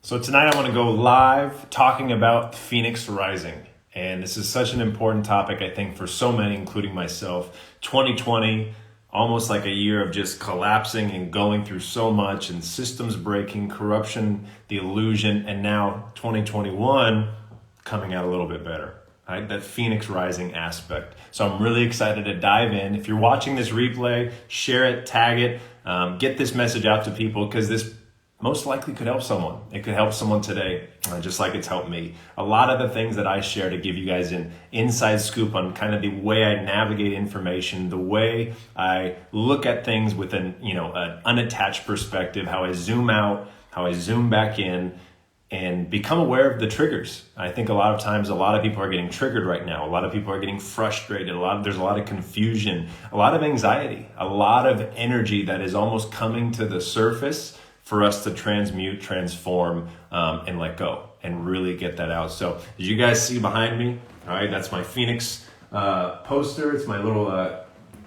So tonight I want to go live talking about Phoenix Rising. And this is such an important topic, I think, for so many, including myself. 2020, almost like a year of just collapsing and going through so much and systems breaking, corruption, the illusion, and now 2021 coming out a little bit better. Right? That Phoenix Rising aspect. So I'm really excited to dive in. If you're watching this replay, share it, tag it, get this message out to people because this most likely could help someone. It could help someone today, just like it's helped me. A lot of the things that I share to give you guys an inside scoop on kind of the way I navigate information, the way I look at things with an unattached perspective, how I zoom out, how I zoom back in, and become aware of the triggers. I think a lot of times, a lot of people are getting triggered right now. A lot of people are getting frustrated. There's a lot of confusion, a lot of anxiety, a lot of energy that is almost coming to the surface for us to transmute, transform, and let go and really get that out. So as you guys see behind me, all right, that's my Phoenix poster. It's my little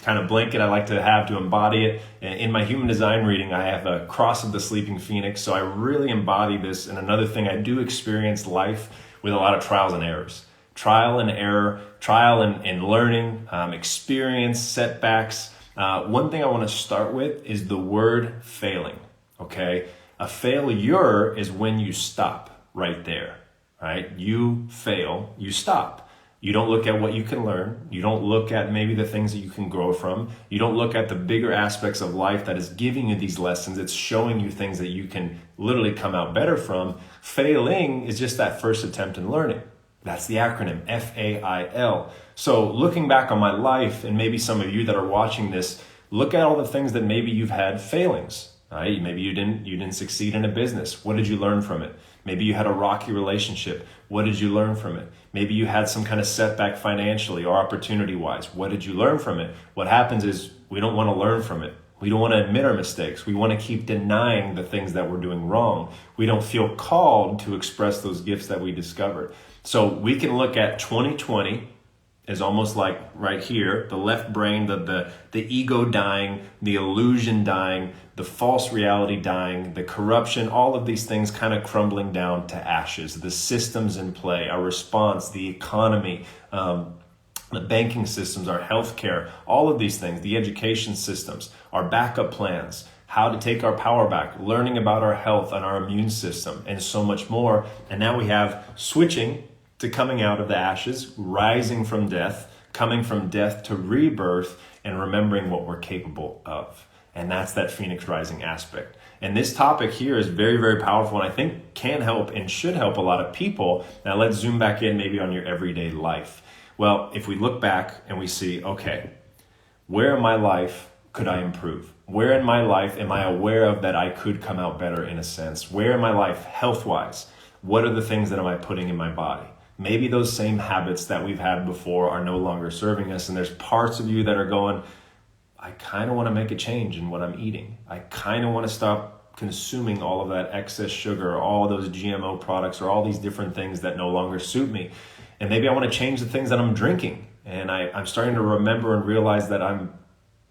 kind of blanket I like to have to embody it. In my human design reading, I have a cross of the sleeping phoenix. So I really embody this. And another thing, I do experience life with a lot of trials and errors. Trial and error, trial and learning, experience, setbacks. One thing I want to start with is the word failing. Okay, a failure is when you stop right there, right? You fail, you stop. You don't look at what you can learn. You don't look at maybe the things that you can grow from. You don't look at the bigger aspects of life that is giving you these lessons. It's showing you things that you can literally come out better from. Failing is just that first attempt in learning. That's the acronym, FAIL. So looking back on my life, and maybe some of you that are watching this, look at all the things that maybe you've had failings. Right? Maybe you didn't succeed in a business. What did you learn from it? Maybe you had a rocky relationship. What did you learn from it? Maybe you had some kind of setback financially or opportunity-wise. What did you learn from it? What happens is we don't want to learn from it. We don't want to admit our mistakes. We want to keep denying the things that we're doing wrong. We don't feel called to express those gifts that we discovered. So we can look at 2020 is almost like right here, the left brain, the ego dying, the illusion dying, the false reality dying, the corruption, all of these things kind of crumbling down to ashes, the systems in play, our response, the economy, the banking systems, our healthcare, all of these things, the education systems, our backup plans, how to take our power back, learning about our health and our immune system, and so much more. And now we have switching to coming out of the ashes, rising from death, coming from death to rebirth, and remembering what we're capable of. And that's that Phoenix Rising aspect. And this topic here is very, very powerful, and I think can help and should help a lot of people. Now let's zoom back in maybe on your everyday life. Well, if we look back and we see, okay, where in my life could I improve? Where in my life am I aware of that I could come out better in a sense? Where in my life, health-wise, what are the things that am I putting in my body? Maybe those same habits that we've had before are no longer serving us. And there's parts of you that are going, I kind of want to make a change in what I'm eating. I kind of want to stop consuming all of that excess sugar, or all of those GMO products, or all these different things that no longer suit me. And maybe I want to change the things that I'm drinking. And I'm starting to remember and realize that I'm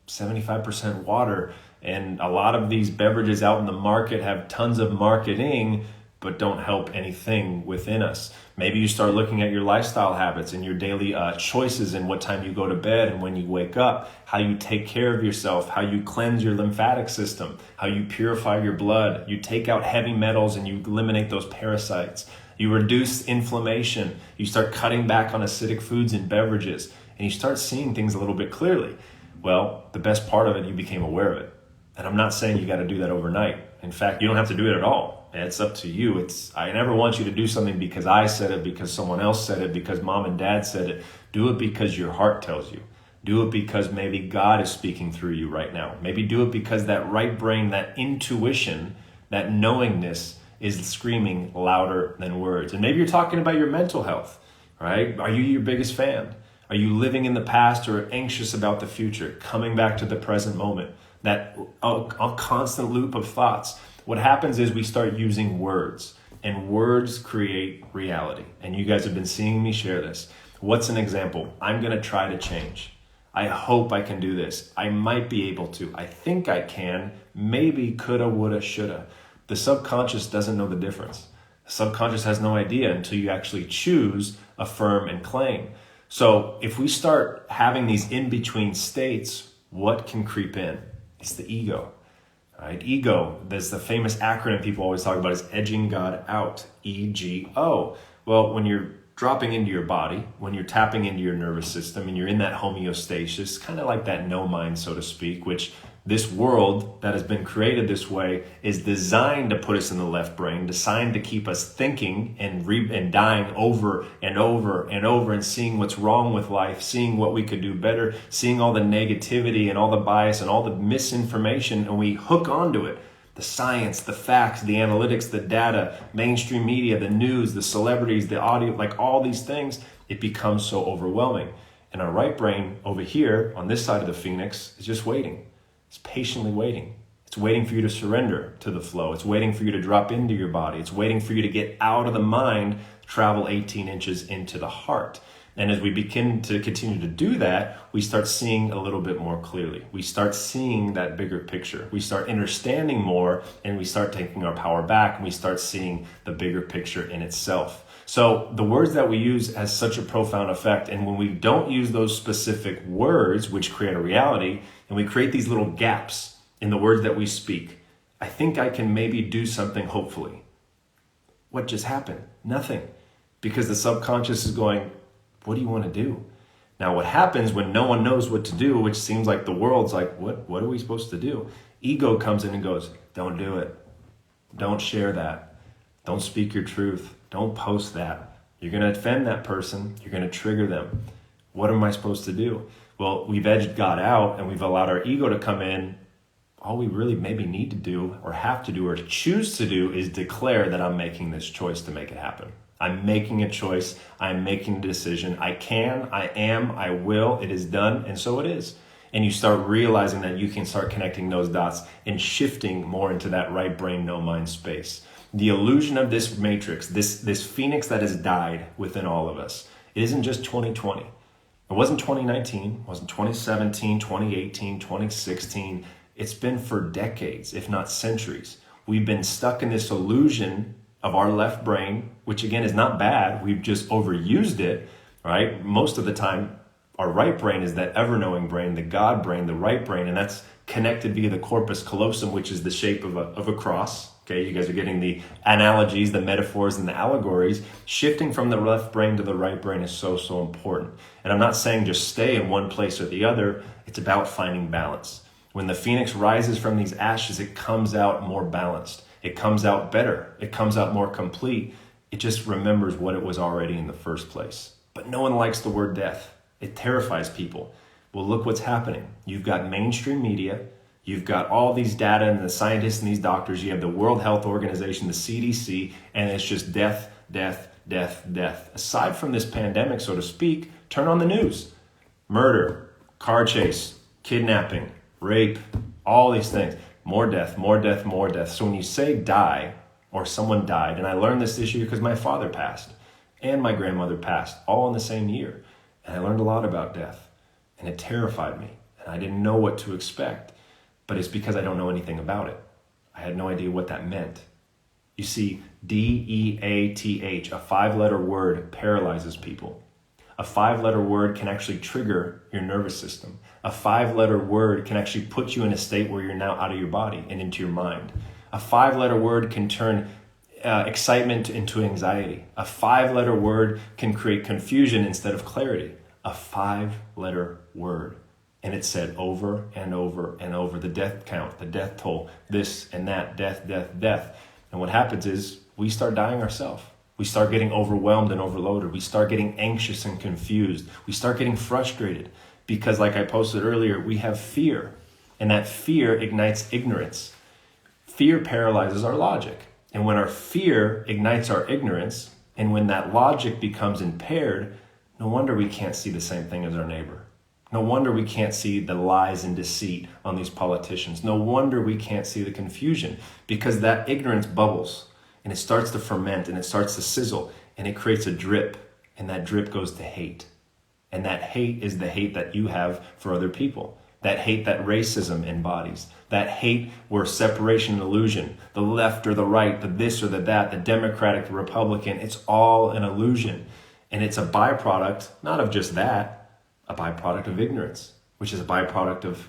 75% water. And a lot of these beverages out in the market have tons of marketing, but don't help anything within us. Maybe you start looking at your lifestyle habits and your daily choices and what time you go to bed and when you wake up, how you take care of yourself, how you cleanse your lymphatic system, how you purify your blood, you take out heavy metals and you eliminate those parasites. You reduce inflammation, you start cutting back on acidic foods and beverages, and you start seeing things a little bit clearly. Well, the best part of it, you became aware of it. And I'm not saying you got to do that overnight. In fact, you don't have to do it at all. It's up to you. I never want you to do something because I said it, because someone else said it, because mom and dad said it. Do it because your heart tells you. Do it because maybe God is speaking through you right now. Maybe do it because that right brain, that intuition, that knowingness is screaming louder than words. And maybe you're talking about your mental health, right? Are you your biggest fan? Are you living in the past or anxious about the future? Coming back to the present moment. That a constant loop of thoughts. What happens is we start using words, and words create reality. And you guys have been seeing me share this. What's an example? I'm going to try to change. I hope I can do this. I might be able to. I think I can. Maybe, coulda, woulda, shoulda. The subconscious doesn't know the difference. The subconscious has no idea until you actually choose, affirm, and claim. So if we start having these in-between states, what can creep in? It's the ego. Right? Ego, there's the famous acronym people always talk about, is edging God out, EGO. Well, when you're dropping into your body, when you're tapping into your nervous system and you're in that homeostasis, kind of like that no mind, so to speak, which this world that has been created this way is designed to put us in the left brain, designed to keep us thinking and dying over and over and over and seeing what's wrong with life, seeing what we could do better, seeing all the negativity and all the bias and all the misinformation, and we hook onto it. The science, the facts, the analytics, the data, mainstream media, the news, the celebrities, the audio, like all these things, it becomes so overwhelming. And our right brain over here on this side of the phoenix is just waiting. It's patiently waiting. It's waiting for you to surrender to the flow. It's waiting for you to drop into your body. It's waiting for you to get out of the mind, travel 18 inches into the heart. And as we begin to continue to do that, we start seeing a little bit more clearly. We start seeing that bigger picture. We start understanding more, and we start taking our power back, and we start seeing the bigger picture in itself. So the words that we use has such a profound effect. And when we don't use those specific words, which create a reality, and we create these little gaps in the words that we speak, I think I can maybe do something, hopefully. What just happened? Nothing. Because the subconscious is going, what do you want to do? Now, what happens when no one knows what to do, which seems like the world's like, what are we supposed to do? Ego comes in and goes, don't do it. Don't share that. Don't speak your truth. Don't post that. You're going to offend that person. You're going to trigger them. What am I supposed to do? Well, we've edged God out and we've allowed our ego to come in. All we really maybe need to do or have to do or choose to do is declare that I'm making this choice to make it happen. I'm making a choice. I'm making a decision. I can, I am, I will. It is done. And so it is. And you start realizing that you can start connecting those dots and shifting more into that right brain, no mind space. The illusion of this matrix, this phoenix that has died within all of us, it isn't just 2020. It wasn't 2019, it wasn't 2017, 2018, 2016. It's been for decades, if not centuries. We've been stuck in this illusion of our left brain, which again is not bad. We've just overused it, right? Most of the time, our right brain is that ever-knowing brain, the God brain, the right brain, and that's connected via the corpus callosum, which is the shape of a cross. Okay, you guys are getting the analogies, the metaphors, and the allegories. Shifting from the left brain to the right brain is so, so important. And I'm not saying just stay in one place or the other. It's about finding balance. When the phoenix rises from these ashes, it comes out more balanced. It comes out better. It comes out more complete. It just remembers what it was already in the first place. But no one likes the word death. It terrifies people. Well, look what's happening. You've got mainstream media. You've got all these data and the scientists and these doctors. You have the World Health Organization, the CDC, and it's just death, death, death, death. Aside from this pandemic, so to speak, turn on the news. Murder, car chase, kidnapping, rape, all these things. More death, more death, more death. So when you say die, or someone died, and I learned this issue because my father passed and my grandmother passed all in the same year. And I learned a lot about death, and it terrified me, and I didn't know what to expect. But it's because I don't know anything about it. I had no idea what that meant. You see, DEATH, a 5-letter word, paralyzes people. A 5-letter word can actually trigger your nervous system. A 5-letter word can actually put you in a state where you're now out of your body and into your mind. A 5-letter word can turn excitement into anxiety. A 5-letter word can create confusion instead of clarity. A 5-letter word. And it's said over and over and over, the death count, the death toll, this and that, death, death, death. And what happens is we start dying ourselves. We start getting overwhelmed and overloaded. We start getting anxious and confused. We start getting frustrated because, like I posted earlier, we have fear. And that fear ignites ignorance. Fear paralyzes our logic. And when our fear ignites our ignorance, and when that logic becomes impaired, no wonder we can't see the same thing as our neighbor. No wonder we can't see the lies and deceit on these politicians. No wonder we can't see the confusion, because that ignorance bubbles and it starts to ferment and it starts to sizzle and it creates a drip, and that drip goes to hate. And that hate is the hate that you have for other people. that hate that racism embodies, that hate where separation and illusion, the left or the right, the this or the that, the Democratic, the Republican, it's all an illusion. And it's a byproduct, not of just that, a byproduct of ignorance, which is a byproduct of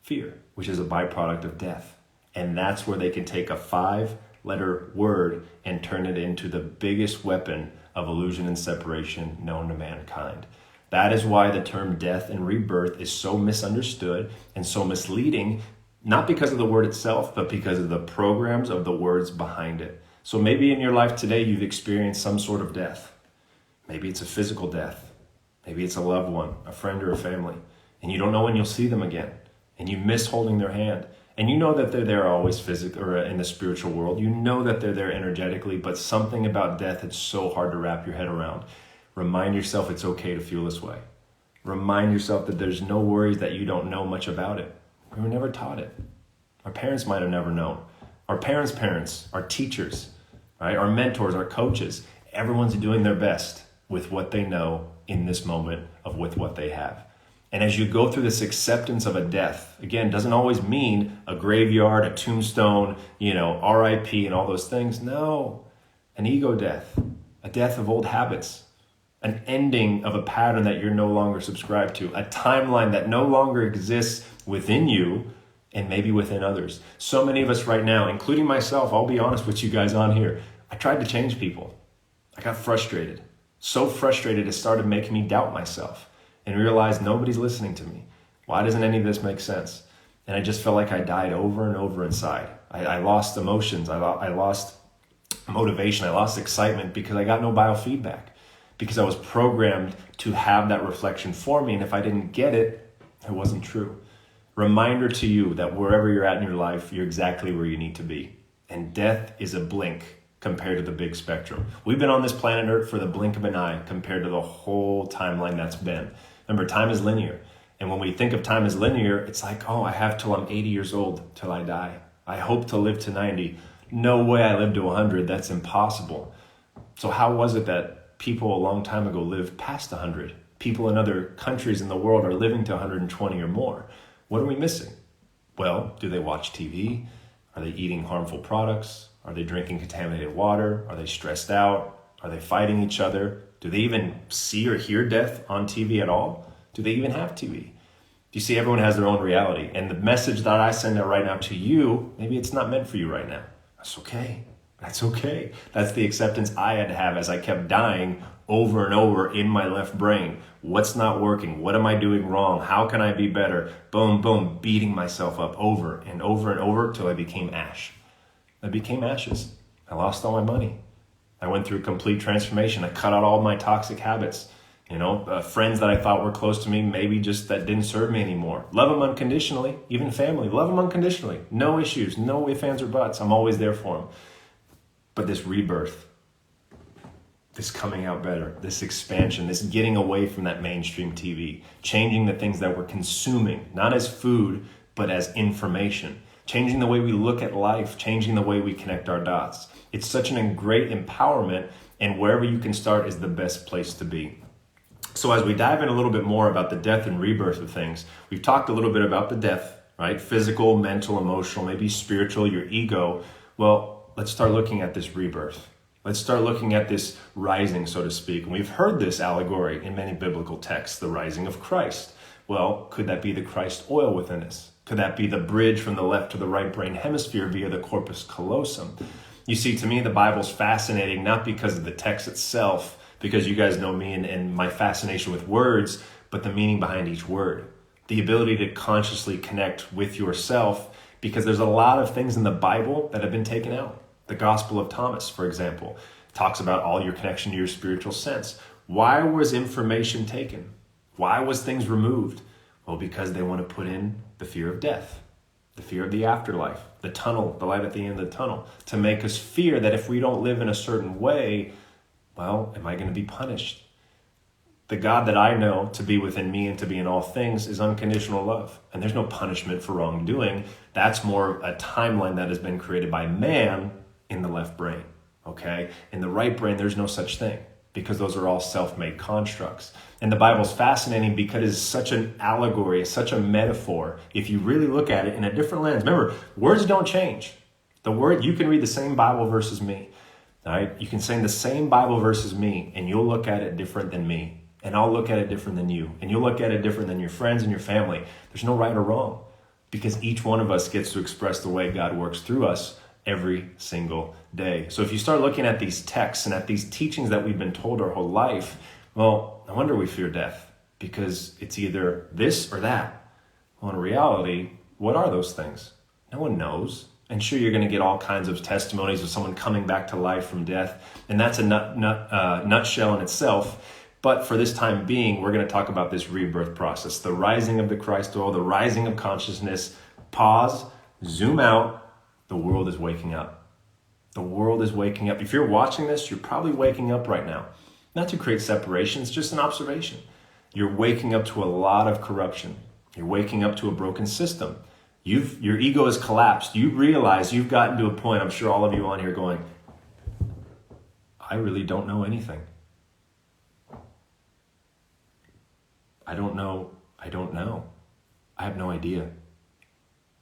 fear, which is a byproduct of death. And that's where they can take a 5-letter word and turn it into the biggest weapon of illusion and separation known to mankind. That is why the term death and rebirth is so misunderstood and so misleading, not because of the word itself, but because of the programs of the words behind it. So maybe in your life today, you've experienced some sort of death. Maybe it's a physical death. Maybe it's a loved one, a friend or a family, and you don't know when you'll see them again, and you miss holding their hand. And you know that they're there always physically or in the spiritual world. You know that they're there energetically, but something about death, it's so hard to wrap your head around. Remind yourself it's okay to feel this way. Remind yourself that there's no worries that you don't know much about it. We were never taught it. Our parents might have never known. Our parents' parents, our teachers, right? Our mentors, our coaches, everyone's doing their best with what they know in this moment with what they have. And as you go through this acceptance of a death, again, doesn't always mean a graveyard, a tombstone, RIP and all those things. No, an ego death, a death of old habits, an ending of a pattern that you're no longer subscribed to, a timeline that no longer exists within you and maybe within others. So many of us right now, including myself, I'll be honest with you guys on here, I tried to change people. I got frustrated. So frustrated it started making me doubt myself and realize nobody's listening to me. Why doesn't any of this make sense? And I just felt like I died over and over inside. I lost emotions. I lost motivation. I lost excitement because I got no biofeedback, because I was programmed to have that reflection for me. And if I didn't get it, it wasn't true. Reminder to you that wherever you're at in your life, you're exactly where you need to be. And death is a blink compared to the big spectrum. We've been on this planet Earth for the blink of an eye compared to the whole timeline that's been. Remember, time is linear. And when we think of time as linear, it's like, oh, I have till I'm 80 years old till I die. I hope to live to 90. No way I live to 100. That's impossible. So how was it that people a long time ago lived past 100? People in other countries in the world are living to 120 or more. What are we missing? Well, do they watch TV? Are they eating harmful products? Are they drinking contaminated water? Are they stressed out? Are they fighting each other? Do they even see or hear death on TV at all? Do they even have TV? You see, everyone has their own reality. And the message that I send out right now to you, maybe it's not meant for you right now. That's okay. That's okay. That's the acceptance I had to have as I kept dying over and over in my left brain. What's not working? What am I doing wrong? How can I be better? Boom, boom, beating myself up over and over and over till I became ash. I became ashes. I lost all my money. I went through complete transformation. I cut out all my toxic habits. Friends that I thought were close to me, maybe just that didn't serve me anymore. Love them unconditionally, even family. Love them unconditionally. No issues, no ifs, ands, or buts. I'm always there for them. But this rebirth, this coming out better, this expansion, this getting away from that mainstream TV, changing the things that we're consuming, not as food, but as information. Changing the way we look at life, changing the way we connect our dots. It's such a great empowerment, and wherever you can start is the best place to be. So as we dive in a little bit more about the death and rebirth of things, we've talked a little bit about the death, right? Physical, mental, emotional, maybe spiritual, your ego. Well, let's start looking at this rebirth. Let's start looking at this rising, so to speak. And we've heard this allegory in many biblical texts, the rising of Christ. Well, could that be the Christ oil within us? Could that be the bridge from the left to the right brain hemisphere via the corpus callosum? You see, to me, the Bible's fascinating, not because of the text itself, because you guys know me and my fascination with words, but the meaning behind each word. The ability to consciously connect with yourself, because there's a lot of things in the Bible that have been taken out. The Gospel of Thomas, for example, talks about all your connection to your spiritual sense. Why was information taken? Why was things removed? Well, because they want to put in the fear of death, the fear of the afterlife, the tunnel, the light at the end of the tunnel, to make us fear that if we don't live in a certain way, well, am I going to be punished? The God that I know to be within me and to be in all things is unconditional love. And there's no punishment for wrongdoing. That's more a timeline that has been created by man in the left brain, okay? In the right brain, there's no such thing. because those are all self-made constructs. And the Bible's fascinating because it's such an allegory, it's such a metaphor. If you really look at it in a different lens, remember, words don't change. You can read the same Bible verse as me. All right? You can say the same Bible verse as me, and you'll look at it different than me. And I'll look at it different than you. And you'll look at it different than your friends and your family. There's no right or wrong, because each one of us gets to express the way God works through us every single day. So if you start looking at these texts and at these teachings that we've been told our whole life, well, no wonder we fear death, because it's either this or that. Well, in reality, what are those things? No one knows. And sure, you're going to get all kinds of testimonies of someone coming back to life from death, and that's a nutshell in itself. But for this time being, we're going to talk about this rebirth process, the rising of the Christ oil, the rising of consciousness. Pause, zoom out. The world is waking up. The world is waking up. If you're watching this, you're probably waking up right now. Not to create separation, it's just an observation. You're waking up to a lot of corruption. You're waking up to a broken system. Your ego has collapsed. You realize you've gotten to a point, I'm sure all of you on here going, I really don't know anything. I don't know. I have no idea.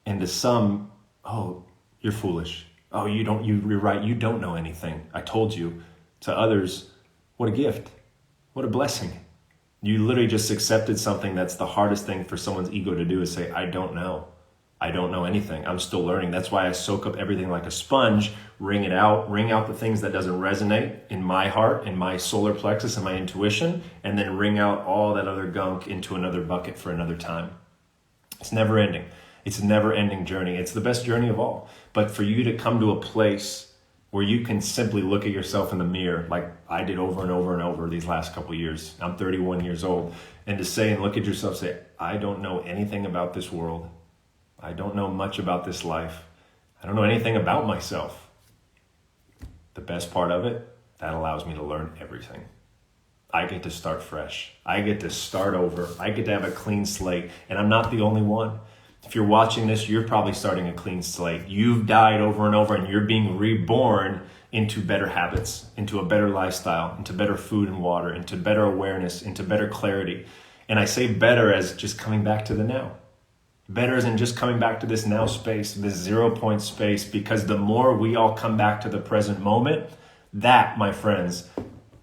And to some, oh, you're foolish. Oh, you're right. You don't know anything. I told you. To others, what a gift. What a blessing. You literally just accepted something that's the hardest thing for someone's ego to do, is say, I don't know. I don't know anything. I'm still learning. That's why I soak up everything like a sponge, wring out the things that doesn't resonate in my heart, in my solar plexus and my intuition, and then wring out all that other gunk into another bucket for another time. It's never ending. It's a never ending journey. It's the best journey of all. But for you to come to a place where you can simply look at yourself in the mirror, like I did over and over and over these last couple of years. I'm 31 years old. And to say and look at yourself, say, I don't know anything about this world. I don't know much about this life. I don't know anything about myself. The best part of it, that allows me to learn everything. I get to start fresh. I get to start over. I get to have a clean slate. And I'm not the only one. If you're watching this, you're probably starting a clean slate. You've died over and over, and you're being reborn into better habits, into a better lifestyle, into better food and water, into better awareness, into better clarity. And I say better as just coming back to the now. Better as in just coming back to this now space, this 0 point space, because the more we all come back to the present moment, that, my friends,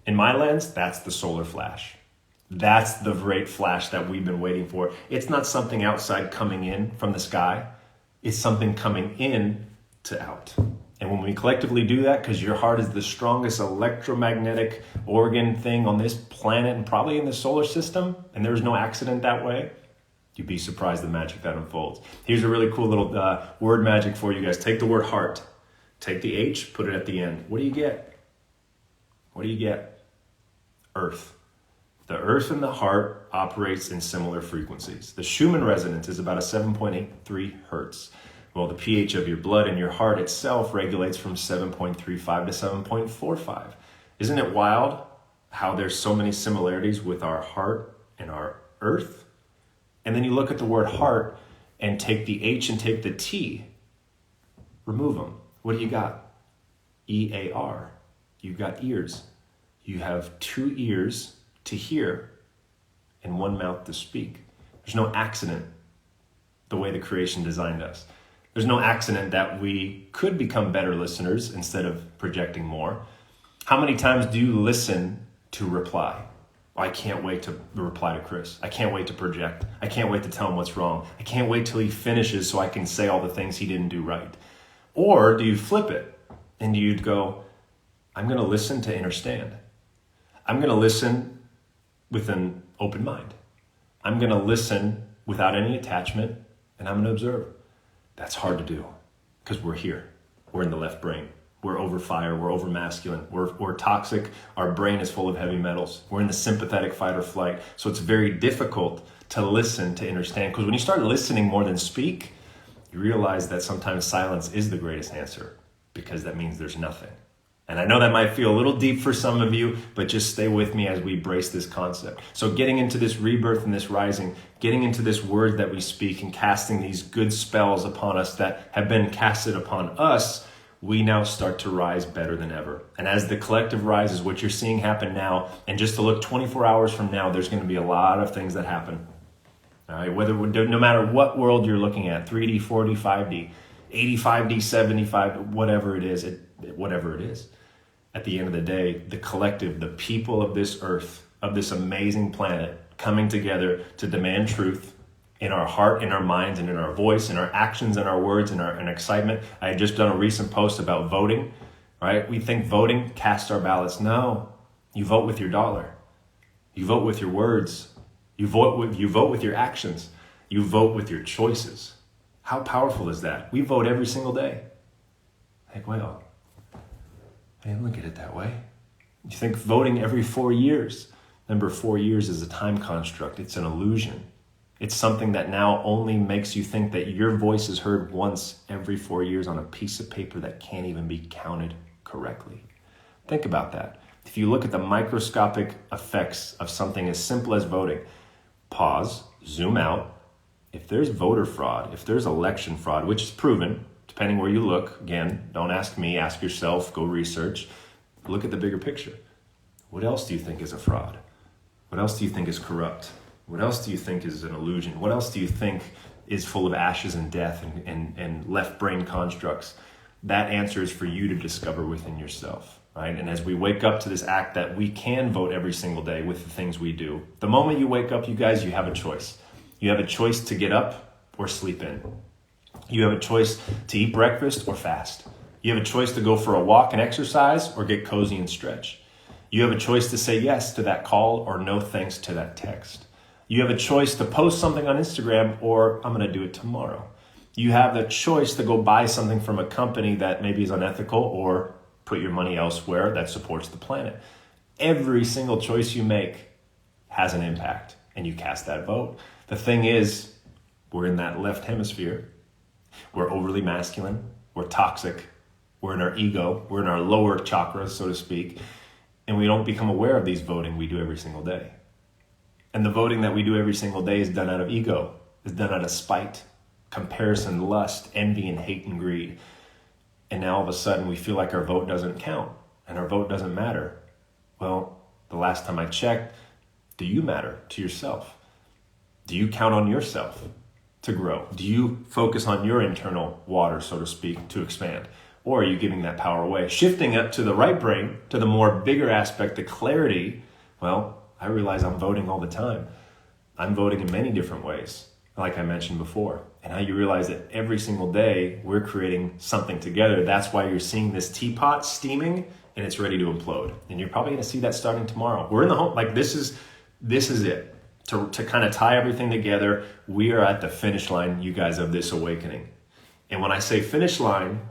in my lens, that's the solar flash. That's the great flash that we've been waiting for. It's not something outside coming in from the sky. It's something coming in to out. And when we collectively do that, because your heart is the strongest electromagnetic organ thing on this planet and probably in the solar system, and there's no accident that way, you'd be surprised the magic that unfolds. Here's a really cool little word magic for you guys. Take the word heart. Take the H, put it at the end. What do you get? What do you get? Earth. The earth and the heart operates in similar frequencies. The Schumann resonance is about a 7.83 hertz. Well, the pH of your blood and your heart itself regulates from 7.35 to 7.45. Isn't it wild how there's so many similarities with our heart and our earth? And then you look at the word heart and take the H and take the T, remove them. What do you got? EAR. You've got ears. You have 2 ears to hear and 1 mouth to speak. There's no accident the way the creation designed us. There's no accident that we could become better listeners instead of projecting more. How many times do you listen to reply? I can't wait to reply to Chris. I can't wait to project. I can't wait to tell him what's wrong. I can't wait till he finishes so I can say all the things he didn't do right. Or do you flip it and you'd go, I'm going to listen to understand. I'm going to listen with an open mind. I'm going to listen without any attachment, and I'm going to observe. That's hard to do because we're here. We're in the left brain. We're over fire. We're over masculine. We're toxic. Our brain is full of heavy metals. We're in the sympathetic fight or flight. So it's very difficult to listen, to understand. Because when you start listening more than speak, you realize that sometimes silence is the greatest answer, because that means there's nothing. And I know that might feel a little deep for some of you, but just stay with me as we brace this concept. So getting into this rebirth and this rising, getting into this word that we speak and casting these good spells upon us that have been casted upon us, we now start to rise better than ever. And as the collective rises, what you're seeing happen now, and just to look 24 hours from now, there's going to be a lot of things that happen. All right, no matter what world you're looking at, 3D, 4D, 5D, 85D, 75, whatever it is, at the end of the day, the collective, the people of this earth, of this amazing planet, coming together to demand truth in our heart, in our minds, and in our voice, in our actions, and our words, and our excitement. I had just done a recent post about voting, right? We think voting, cast our ballots. No, you vote with your dollar. You vote with your words. You vote with your actions. You vote with your choices. How powerful is that? We vote every single day. Like, well, I didn't look at it that way. You think voting every 4 years. Remember, 4 years is a time construct. It's an illusion. It's something that now only makes you think that your voice is heard once every 4 years on a piece of paper that can't even be counted correctly. Think about that. If you look at the microscopic effects of something as simple as voting, pause, zoom out. If there's voter fraud, if there's election fraud, which is proven, depending where you look, again, don't ask me, ask yourself, go research, look at the bigger picture. What else do you think is a fraud? What else do you think is corrupt? What else do you think is an illusion? What else do you think is full of ashes and death and left brain constructs? That answer is for you to discover within yourself, right? And as we wake up to this act that we can vote every single day with the things we do, the moment you wake up, you guys, you have a choice. You have a choice to get up or sleep in. You have a choice to eat breakfast or fast. You have a choice to go for a walk and exercise or get cozy and stretch. You have a choice to say yes to that call or no thanks to that text. You have a choice to post something on Instagram or I'm going to do it tomorrow. You have the choice to go buy something from a company that maybe is unethical or put your money elsewhere that supports the planet. Every single choice you make has an impact and you cast that vote. The thing is, we're in that left hemisphere. We're overly masculine. We're toxic. We're in our ego. We're in our lower chakras, so to speak. And we don't become aware of these voting we do every single day. And the voting that we do every single day is done out of ego, is done out of spite, comparison, lust, envy, and hate and greed. And now all of a sudden we feel like our vote doesn't count and our vote doesn't matter. Well, the last time I checked, do you matter to yourself? Do you count on yourself to grow? Do you focus on your internal water, so to speak, to expand? Or are you giving that power away? Shifting it to the right brain, to the more bigger aspect, the clarity, well, I realize I'm voting all the time. I'm voting in many different ways, like I mentioned before. And how you realize that every single day we're creating something together. That's why you're seeing this teapot steaming and it's ready to implode. And you're probably going to see that starting tomorrow. We're in the home, like this is it. To kind of tie everything together, we are at the finish line, you guys, of this awakening. And when I say finish line,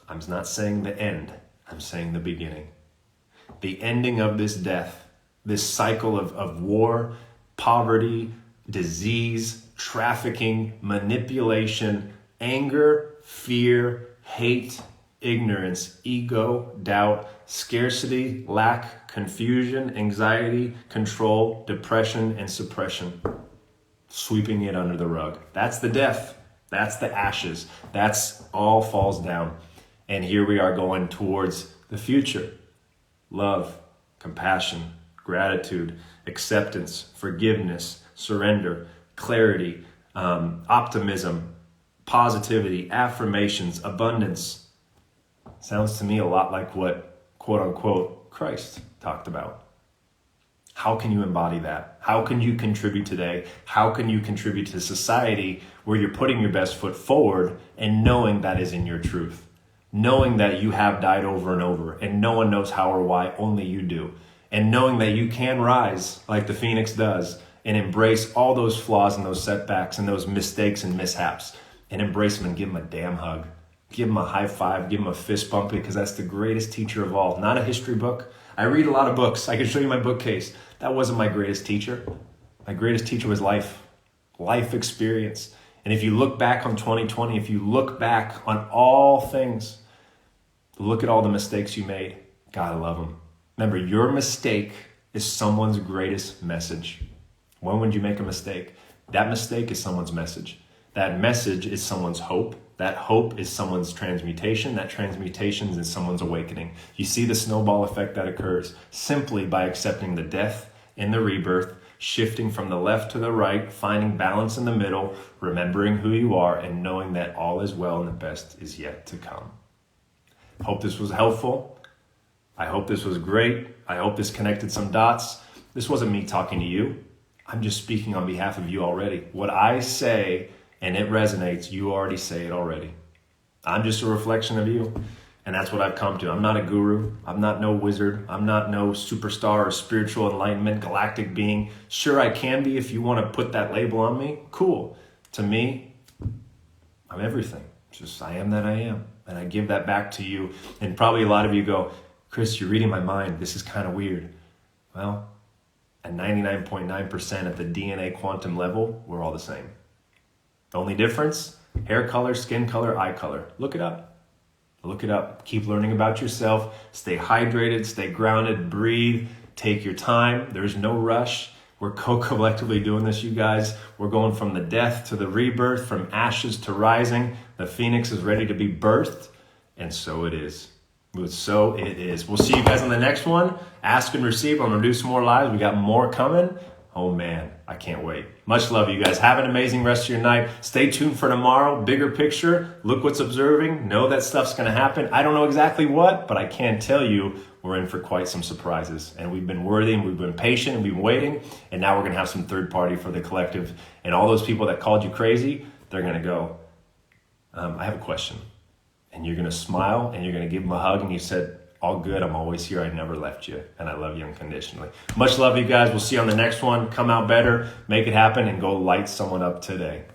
I'm not saying the end. I'm saying the beginning. The ending of this death. This cycle of war, poverty, disease, trafficking, manipulation, anger, fear, hate, ignorance, ego, doubt, scarcity, lack, confusion, anxiety, control, depression, and suppression. Sweeping it under the rug. That's the death. That's the ashes. That's all falls down. And here we are going towards the future. Love, compassion, gratitude, acceptance, forgiveness, surrender, clarity, optimism, positivity, affirmations, abundance. Sounds to me a lot like what, quote unquote, Christ talked about. How can you embody that? How can you contribute today? How can you contribute to society where you're putting your best foot forward and knowing that is in your truth? Knowing that you have died over and over and no one knows how or why, only you do. And knowing that you can rise like the phoenix does and embrace all those flaws and those setbacks and those mistakes and mishaps and embrace them and give them a damn hug. Give them a high five, give them a fist bump because that's the greatest teacher of all. Not a history book. I read a lot of books. I can show you my bookcase. That wasn't my greatest teacher. My greatest teacher was life experience. And if you look back on 2020, if you look back on all things, look at all the mistakes you made. Gotta love them. Remember, your mistake is someone's greatest message. When would you make a mistake? That mistake is someone's message. That message is someone's hope. That hope is someone's transmutation. That transmutation is someone's awakening. You see the snowball effect that occurs simply by accepting the death and the rebirth, shifting from the left to the right, finding balance in the middle, remembering who you are, and knowing that all is well and the best is yet to come. Hope this was helpful. I hope this was great. I hope this connected some dots. This wasn't me talking to you. I'm just speaking on behalf of you already. What I say and it resonates, you already say it already. I'm just a reflection of you. And that's what I've come to. I'm not a guru. I'm not no wizard. I'm not no superstar or spiritual enlightenment, galactic being. Sure, I can be if you want to put that label on me. Cool. To me, I'm everything. Just I am that I am. And I give that back to you. And probably a lot of you go, Chris, you're reading my mind. This is kind of weird. Well, at 99.9% at the DNA quantum level, we're all the same. The only difference, hair color, skin color, eye color. Look it up. Look it up. Keep learning about yourself. Stay hydrated, stay grounded, breathe, take your time. There's no rush. We're co-collectively doing this, you guys. We're going from the death to the rebirth, from ashes to rising. The phoenix is ready to be birthed, and so it is. So it is. We'll see you guys on the next one. Ask and receive. I'm going to do some more lives. We got more coming. Oh man, I can't wait. Much love, you guys. Have an amazing rest of your night. Stay tuned for tomorrow. Bigger picture. Look what's observing. Know that stuff's going to happen. I don't know exactly what, but I can tell you we're in for quite some surprises. And we've been worthy and we've been patient and we've been waiting. And now we're going to have some third party for the collective. And all those people that called you crazy, they're going to go, I have a question. And you're going to smile and you're going to give them a hug. And you said, all good. I'm always here. I never left you. And I love you unconditionally. Much love, you guys. We'll see you on the next one. Come out better, make it happen, and go light someone up today.